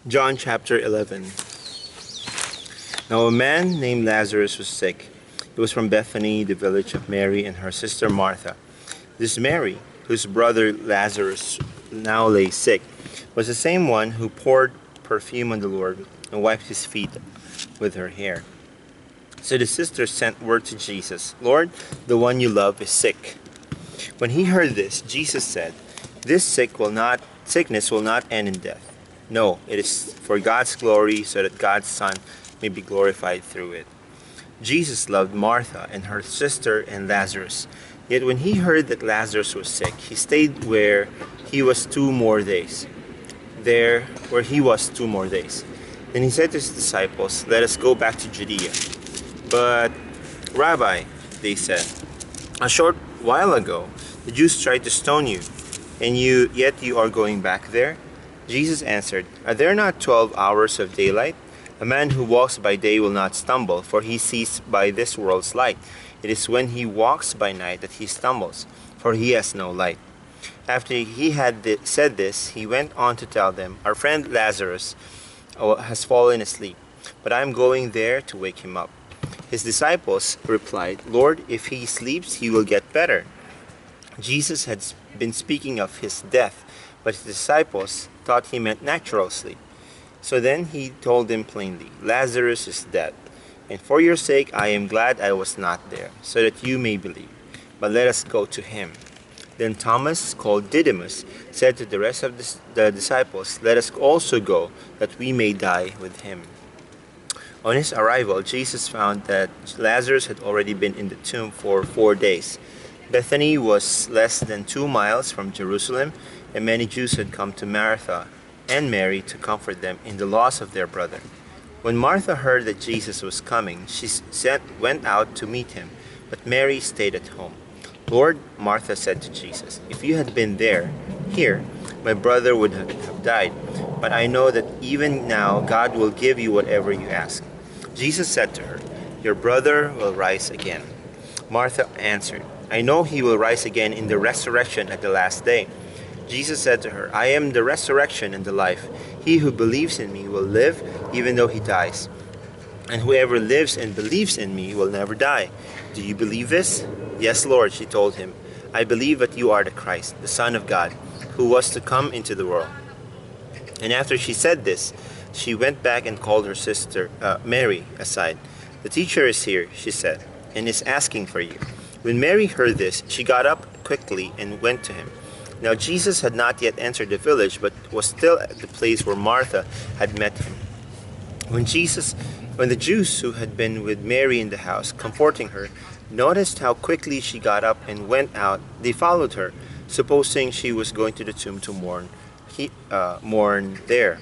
John chapter 11. Now a man named Lazarus was sick. He was from Bethany, the village of Mary and her sister Martha. This Mary, whose brother Lazarus now lay sick, was the same one who poured perfume on the Lord and wiped his feet with her hair. So the sisters sent word to Jesus, "Lord, the one you love is sick." When he heard this, Jesus said, "This sickness will not end in death. No, it is for God's glory, so that God's Son may be glorified through it." Jesus loved Martha and her sister and Lazarus. Yet when he heard that Lazarus was sick, he stayed he was 2 more days. Where he was 2 more days. Then he said to his disciples, "Let us go back to Judea." "But, Rabbi," they said, "a short while ago the Jews tried to stone you, and yet you are going back there?" Jesus answered, "Are there not 12 hours of daylight? A man who walks by day will not stumble, for he sees by this world's light. It is when he walks by night that he stumbles, for he has no light." After he had said this, he went on to tell them, "Our friend Lazarus has fallen asleep, but I am going there to wake him up." His disciples replied, "Lord, if he sleeps, he will get better." Jesus had been speaking of his death, but his disciples thought he meant natural sleep. So then he told them plainly, "Lazarus is dead, and for your sake I am glad I was not there, so that you may believe. But let us go to him." Then Thomas, called Didymus, said to the rest of the disciples, "Let us also go, that we may die with him." On his arrival, Jesus found that Lazarus had already been in the tomb for 4 days. Bethany was less than 2 miles from Jerusalem, and many Jews had come to Martha and Mary to comfort them in the loss of their brother. When Martha heard that Jesus was coming, she went out to meet him, but Mary stayed at home. "Lord," Martha said to Jesus, "if you had been here, my brother would have died. But I know that even now God will give you whatever you ask." Jesus said to her, "Your brother will rise again." Martha answered, "I know he will rise again in the resurrection at the last day." Jesus said to her, "I am the resurrection and the life. He who believes in me will live even though he dies. And whoever lives and believes in me will never die. Do you believe this?" "Yes, Lord," she told him. "I believe that you are the Christ, the Son of God, who was to come into the world." And after she said this, she went back and called her sister Mary aside. "The teacher is here," she said, "and is asking for you." When Mary heard this, she got up quickly and went to him. Now Jesus had not yet entered the village, but was still at the place where Martha had met him. When the Jews who had been with Mary in the house, comforting her, noticed how quickly she got up and went out, they followed her, supposing she was going to the tomb to mourn there.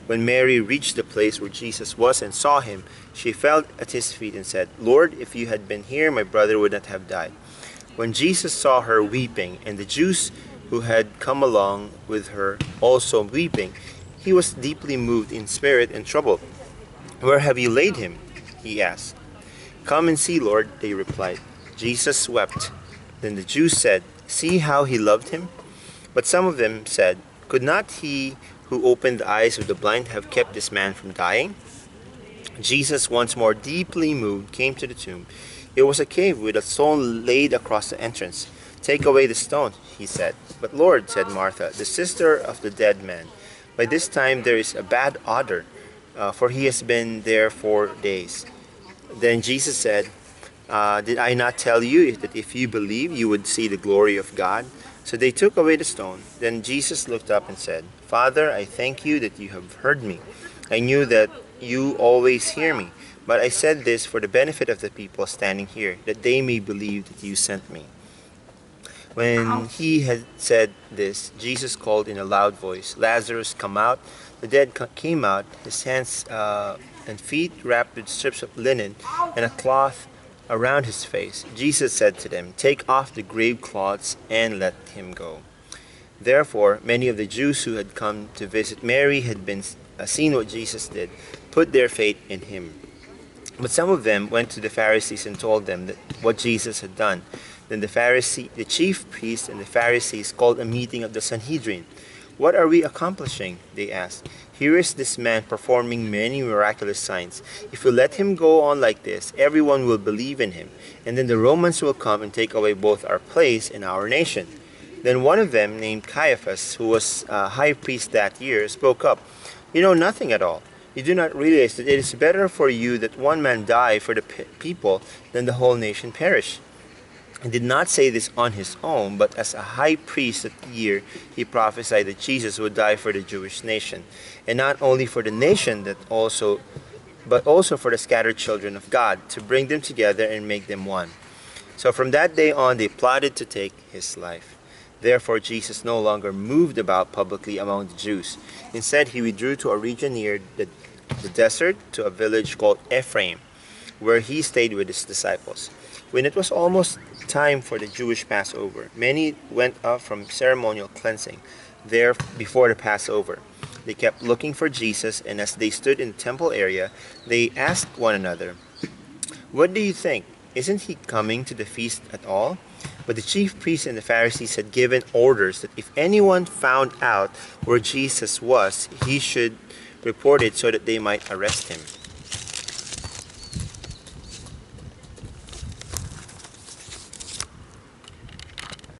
When Mary reached the place where Jesus was and saw him, she fell at his feet and said, "Lord, if you had been here, my brother would not have died." When Jesus saw her weeping, and the Jews who had come along with her also weeping, he was deeply moved in spirit and troubled. "Where have you laid him?" he asked. "Come and see, Lord," they replied. Jesus wept. Then the Jews said, "See how he loved him?" But some of them said, "Could not he who opened the eyes of the blind have kept this man from dying?" Jesus, once more deeply moved, came to the tomb. It was a cave with a stone laid across the entrance. "Take away the stone," he said. "But Lord," said Martha, the sister of the dead man, "by this time there is a bad odor, for he has been there 4 days." Then Jesus said, "Did I not tell you that if you believe, you would see the glory of God?" So they took away the stone. Then Jesus looked up and said, "Father, I thank you that you have heard me. I knew that you always hear me, but I said this for the benefit of the people standing here, that they may believe that you sent me." When he had said this, Jesus called in a loud voice, "Lazarus, come out." The dead came out, his hands and feet wrapped with strips of linen and a cloth around his face. Jesus said to them, "Take off the grave clothes and let him go." Therefore, many of the Jews who had come to visit Mary had seen what Jesus did, put their faith in him. But some of them went to the Pharisees and told them what Jesus had done. Then the chief priests and the Pharisees called a meeting of the Sanhedrin. "What are we accomplishing?" they asked. "Here is this man performing many miraculous signs. If we let him go on like this, everyone will believe in him, and then the Romans will come and take away both our place and our nation." Then one of them, named Caiaphas, who was high priest that year, spoke up. "You know nothing at all. You do not realize that it is better for you that one man die for the people than the whole nation perish." He did not say this on his own, but as a high priest that year, he prophesied that Jesus would die for the Jewish nation, and not only for the nation but also for the scattered children of God, to bring them together and make them one. So from that day on, they plotted to take his life. Therefore, Jesus no longer moved about publicly among the Jews. Instead, he withdrew to a region near the desert, to a village called Ephraim, where he stayed with his disciples. When it was almost time for the Jewish Passover, many went up from ceremonial cleansing there before the Passover. They kept looking for Jesus, and as they stood in the temple area, they asked one another, "What do you think? Isn't he coming to the feast at all?" But the chief priests and the Pharisees had given orders that if anyone found out where Jesus was, he should report it so that they might arrest him.